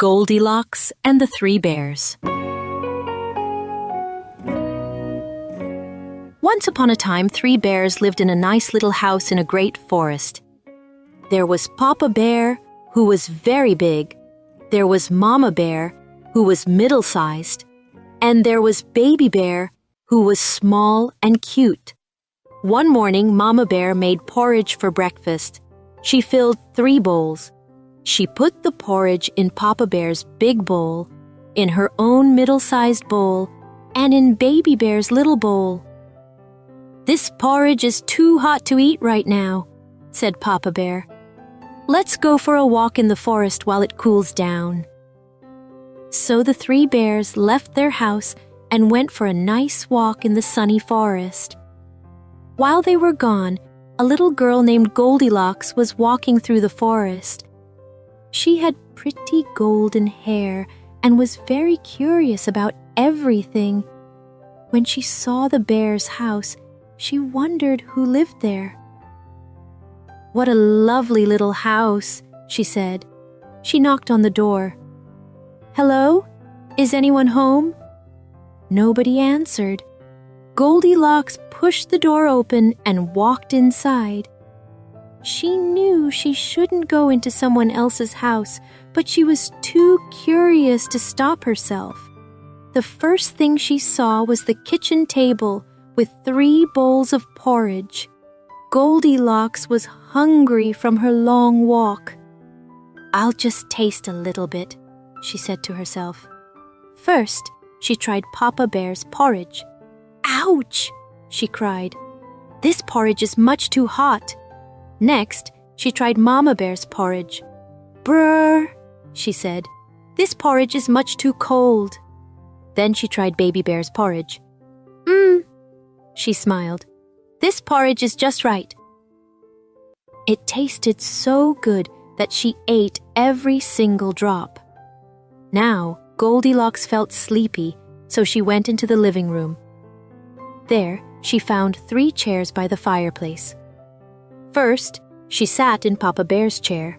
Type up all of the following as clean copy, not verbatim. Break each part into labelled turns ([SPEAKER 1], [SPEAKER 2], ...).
[SPEAKER 1] Goldilocks and the Three Bears. Once upon a time, 3 bears lived in a nice little house in a great forest. There was Papa Bear, who was very big. There was Mama Bear, who was middle-sized. And there was Baby Bear, who was small and cute. One morning, Mama Bear made porridge for breakfast. She filled 3 bowls. She put the porridge in Papa Bear's big bowl, in her own middle-sized bowl, and in Baby Bear's little bowl. "This porridge is too hot to eat right now," said Papa Bear. "Let's go for a walk in the forest while it cools down." So the 3 bears left their house and went for a nice walk in the sunny forest. While they were gone, a little girl named Goldilocks was walking through the forest. She had pretty golden hair and was very curious about everything. When she saw the bear's house, she wondered who lived there. "What a lovely little house," she said. She knocked on the door. "Hello? Is anyone home?" Nobody answered. Goldilocks pushed the door open and walked inside. She knew she shouldn't go into someone else's house, but she was too curious to stop herself. The first thing she saw was the kitchen table with 3 bowls of porridge. Goldilocks was hungry from her long walk. "I'll just taste a little bit," she said to herself. First, she tried Papa Bear's porridge. "Ouch!" she cried. "This porridge is much too hot." Next, she tried Mama Bear's porridge. "Brr," she said. "This porridge is much too cold." Then she tried Baby Bear's porridge. She smiled. "This porridge is just right." It tasted so good that she ate every single drop. Now, Goldilocks felt sleepy, so she went into the living room. There, she found 3 chairs by the fireplace. First, she sat in Papa Bear's chair.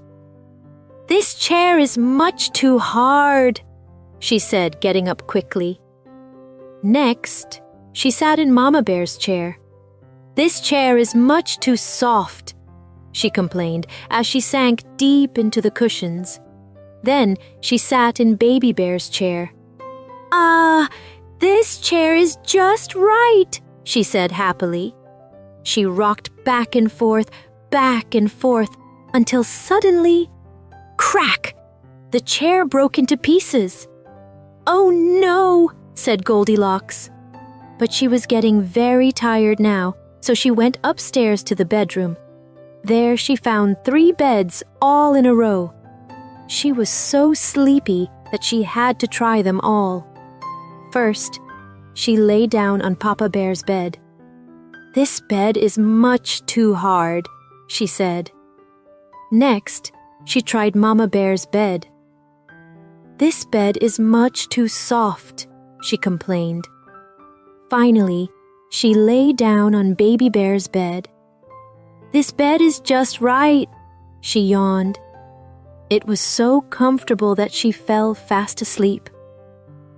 [SPEAKER 1] "This chair is much too hard," she said, getting up quickly. Next, she sat in Mama Bear's chair. "This chair is much too soft," she complained as she sank deep into the cushions. Then she sat in Baby Bear's chair. This chair is just right," she said happily. She rocked back and forth, until suddenly, crack! The chair broke into pieces. "Oh no," said Goldilocks. But she was getting very tired now, so she went upstairs to the bedroom. There she found 3 beds all in a row. She was so sleepy that she had to try them all. First, she lay down on Papa Bear's bed. "This bed is much too hard," she said. Next, she tried Mama Bear's bed. "This bed is much too soft," she complained. Finally, she lay down on Baby Bear's bed. "This bed is just right," she yawned. It was so comfortable that she fell fast asleep.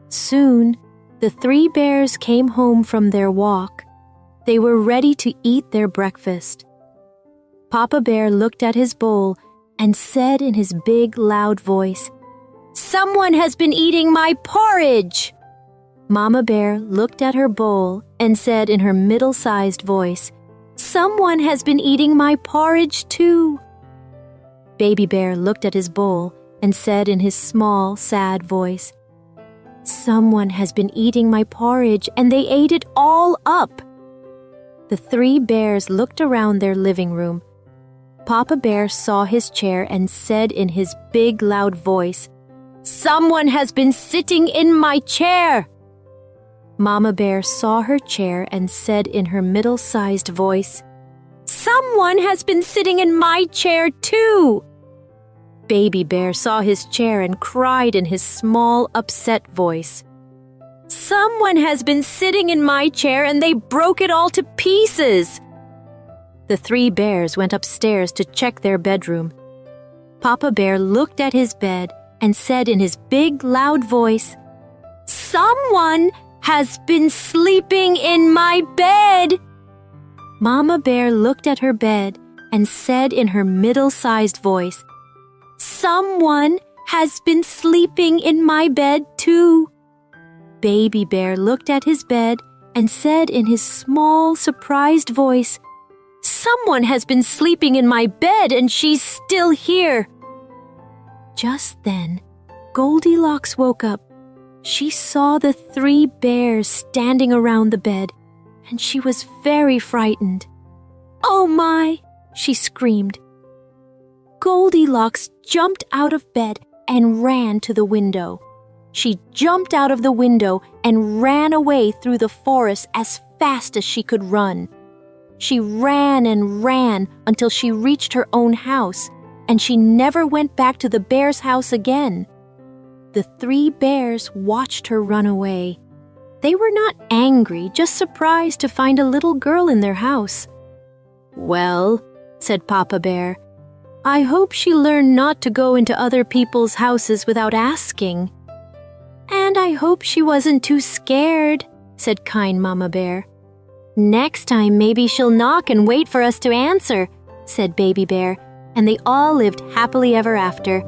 [SPEAKER 1] Soon, the 3 bears came home from their walk. They were ready to eat their breakfast. Papa Bear looked at his bowl and said in his big, loud voice, "Someone has been eating my porridge!" Mama Bear looked at her bowl and said in her middle-sized voice, "Someone has been eating my porridge too." Baby Bear looked at his bowl and said in his small, sad voice, "Someone has been eating my porridge and they ate it all up." The 3 bears looked around their living room. Papa Bear saw his chair and said in his big, loud voice, "Someone has been sitting in my chair." Mama Bear saw her chair and said in her middle-sized voice, "Someone has been sitting in my chair too." Baby Bear saw his chair and cried in his small, upset voice, "Someone has been sitting in my chair and they broke it all to pieces." The 3 bears went upstairs to check their bedroom. Papa Bear looked at his bed and said in his big, loud voice, "Someone has been sleeping in my bed." Mama Bear looked at her bed and said in her middle-sized voice, "Someone has been sleeping in my bed too." Baby Bear looked at his bed and said in his small, surprised voice, "Someone has been sleeping in my bed and she's still here." Just then, Goldilocks woke up. She saw the 3 bears standing around the bed, and she was very frightened. "Oh my!" she screamed. Goldilocks jumped out of bed and ran to the window. She jumped out of the window and ran away through the forest as fast as she could run. She ran and ran until she reached her own house, and she never went back to the bear's house again. The 3 bears watched her run away. They were not angry, just surprised to find a little girl in their house. "Well," said Papa Bear, "I hope she learned not to go into other people's houses without asking." "And I hope she wasn't too scared," said kind Mama Bear. "Next time maybe she'll knock and wait for us to answer," said Baby Bear, and they all lived happily ever after.